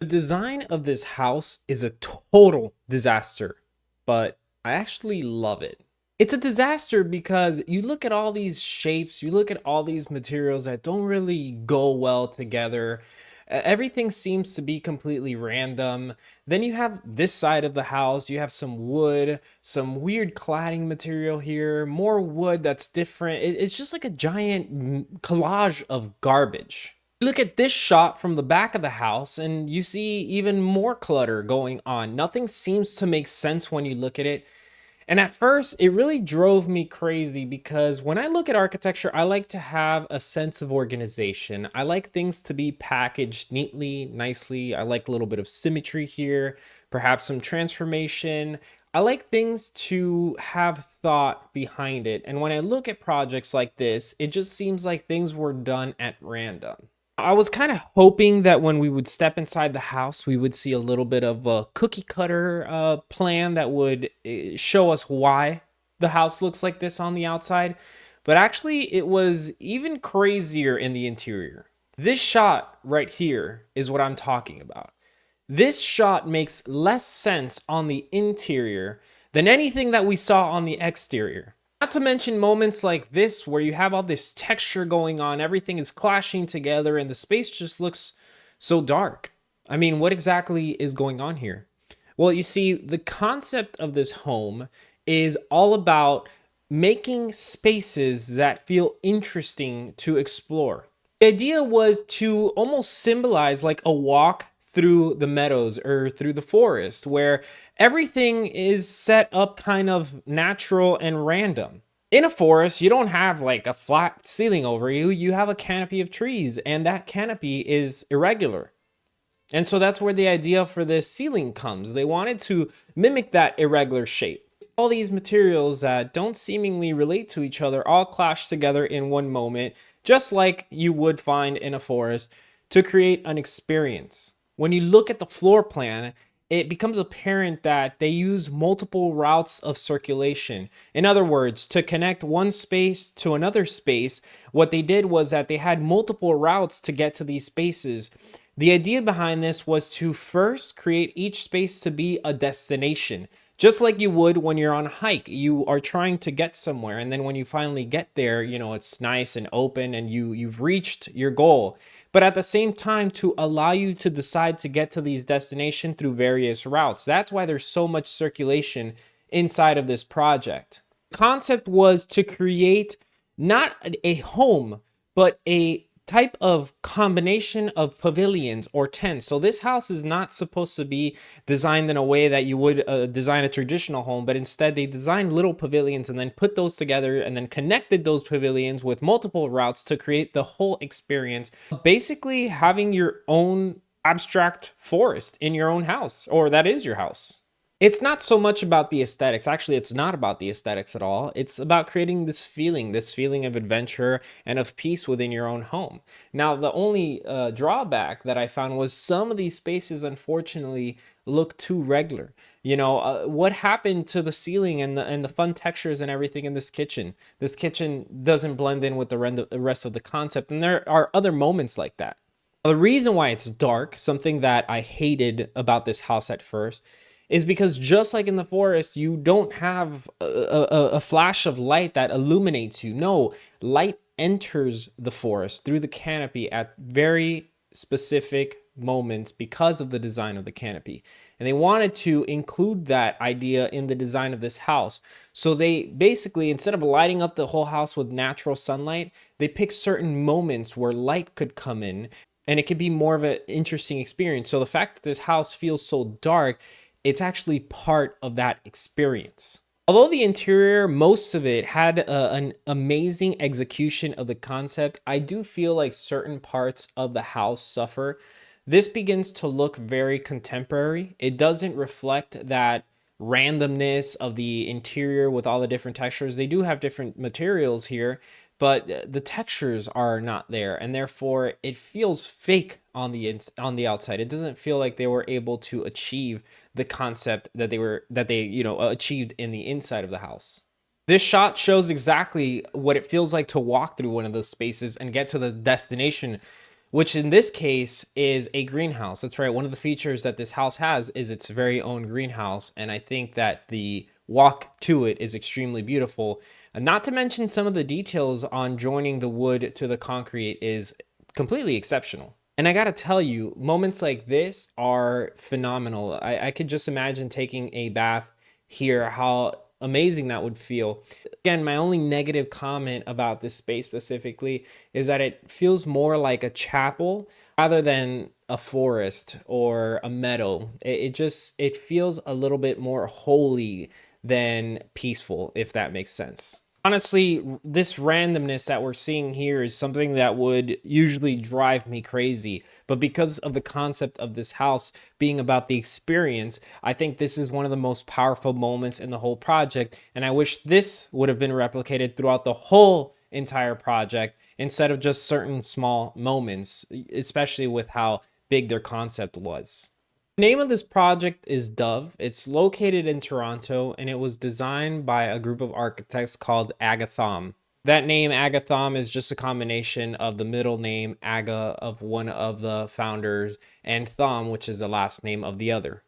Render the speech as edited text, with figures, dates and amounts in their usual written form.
The design of this house is a total disaster, but I actually love it. It's a disaster because you look at all these shapes, you look at all these materials that don't really go well together. Everything seems to be completely random. Then you have this side of the house, you have some wood, some weird cladding material here, more wood that's different. It's just like a giant collage of garbage. Look at this shot from the back of the house and you see even more clutter going on. Nothing seems to make sense when you look at it. And at first, it really drove me crazy because when I look at architecture, I like to have a sense of organization. I like things to be packaged neatly, nicely. I like a little bit of symmetry here, perhaps some transformation. I like things to have thought behind it. And when I look at projects like this, it just seems like things were done at random. I was kind of hoping that when we would step inside the house, we would see a little bit of a cookie cutter plan that would show us why the house looks like this on the outside. But actually, it was even crazier in the interior. This shot right here is what I'm talking about. This shot makes less sense on the interior than anything that we saw on the exterior. Not to mention moments like this where you have all this texture going on, everything is clashing together, and the space just looks so dark. I mean, what exactly is going on here? Well, you see, the concept of this home is all about making spaces that feel interesting to explore. The idea was to almost symbolize like a walk through the meadows or through the forest where everything is set up kind of natural and random. In a forest, you don't have like a flat ceiling over you, you have a canopy of trees, and that canopy is irregular. And so that's where the idea for this ceiling comes. They wanted to mimic that irregular shape. All these materials that don't seemingly relate to each other all clash together in one moment, just like you would find in a forest, to create an experience. When you look at the floor plan, it becomes apparent that they use multiple routes of circulation. In other words, to connect one space to another space, what they did was that they had multiple routes to get to these spaces. The idea behind this was to first create each space to be a destination. Just like you would when you're on a hike, you are trying to get somewhere, and then when you finally get there, it's nice and open and you've reached your goal. But at the same time, to allow you to decide to get to these destinations through various routes. That's why there's so much circulation inside of this project. The concept was to create not a home, but a type of combination of pavilions or tents. So this house is not supposed to be designed in a way that you would design a traditional home, but instead they designed little pavilions and then put those together and then connected those pavilions with multiple routes to create the whole experience. Basically having your own abstract forest in your own house, or that is your house. It's not so much about the aesthetics. Actually, it's not about the aesthetics at all. It's about creating this feeling of adventure and of peace within your own home. Now, the only drawback that I found was some of these spaces, unfortunately, look too regular. What happened to the ceiling and the fun textures and everything in this kitchen? This kitchen doesn't blend in with the rest of the concept, and there are other moments like that. The reason why it's dark, something that I hated about this house at first, is because just like in the forest, you don't have a flash of light that illuminates you. No, light enters the forest through the canopy at very specific moments because of the design of the canopy. And they wanted to include that idea in the design of this house. So they basically, instead of lighting up the whole house with natural sunlight, they picked certain moments where light could come in and it could be more of an interesting experience. So the fact that this house feels so dark, it's actually part of that experience. Although the interior, most of it had an amazing execution of the concept, I do feel like certain parts of the house suffer. This begins to look very contemporary. It doesn't reflect that randomness of the interior with all the different textures. They do have different materials here, but the textures are not there, and therefore it feels fake on the outside. It doesn't feel like they were able to achieve the concept that they achieved in the inside of the house. This shot shows exactly what it feels like to walk through one of those spaces and get to the destination which in this case is a greenhouse. That's right. One of the features that this house has is its very own greenhouse. And I think that the walk to it is extremely beautiful. And not to mention some of the details on joining the wood to the concrete is completely exceptional. And I gotta tell you, moments like this are phenomenal. I could just imagine taking a bath here, how amazing that would feel. Again, my only negative comment about this space specifically is that it feels more like a chapel rather than a forest or a meadow. It feels a little bit more holy than peaceful, if that makes sense. Honestly, this randomness that we're seeing here is something that would usually drive me crazy. But because of the concept of this house being about the experience, I think this is one of the most powerful moments in the whole project. And I wish this would have been replicated throughout the whole entire project instead of just certain small moments, especially with how big their concept was. The name of this project is Dove. It's located in Toronto and it was designed by a group of architects called Agathom. That name Agathom is just a combination of the middle name Aga of one of the founders and Thom, which is the last name of the other.